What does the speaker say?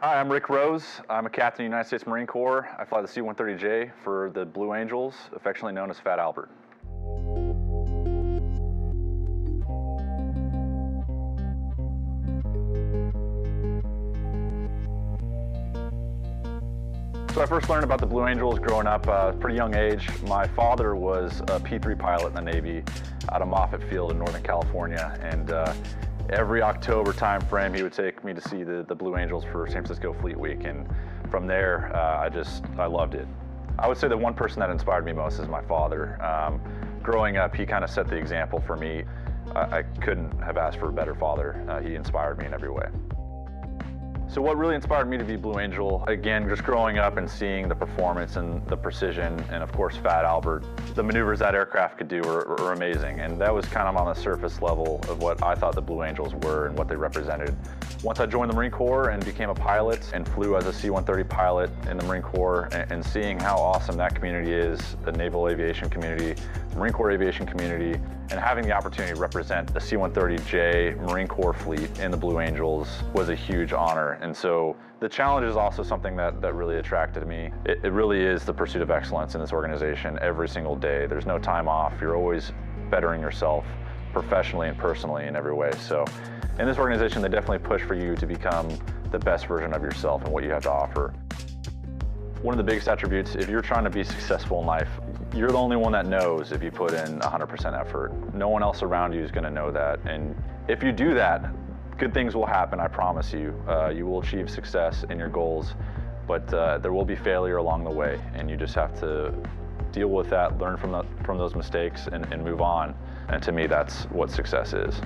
Hi, I'm Rick Rose. I'm a captain in the United States Marine Corps. I fly the C-130J for the Blue Angels, affectionately known as Fat Albert. So I first learned about the Blue Angels growing up at a pretty young age. My father was a P-3 pilot in the Navy out of Moffett Field in Northern California, and every October time frame he would take me to see the Blue Angels for San Francisco Fleet Week, and from there I loved it. I would say the one person that inspired me most is my father. Growing up, he kind of set the example for me. I couldn't have asked for a better father. He inspired me in every way. So what really inspired me to be Blue Angel, again, just growing up and seeing the performance and the precision, and of course Fat Albert, the maneuvers that aircraft could do were amazing, and that was kind of on the surface level of what I thought the Blue Angels were and what they represented. Once I joined the Marine Corps and became a pilot and flew as a C-130 pilot in the Marine Corps, and seeing how awesome that community is, the naval aviation community, the Marine Corps aviation community, and having the opportunity to represent the C-130J Marine Corps fleet in the Blue Angels was a huge honor. And so the challenge is also something that really attracted me. It really is the pursuit of excellence in this organization every single day. There's no time off. You're always bettering yourself professionally and personally in every way. So in this organization, they definitely push for you to become the best version of yourself and what you have to offer. One of the biggest attributes, if you're trying to be successful in life, you're the only one that knows if you put in 100% effort. No one else around you is going to know that. And if you do that, good things will happen, I promise you. You will achieve success in your goals, but there will be failure along the way, and you just have to deal with that, learn from those mistakes, and move on. And to me, that's what success is.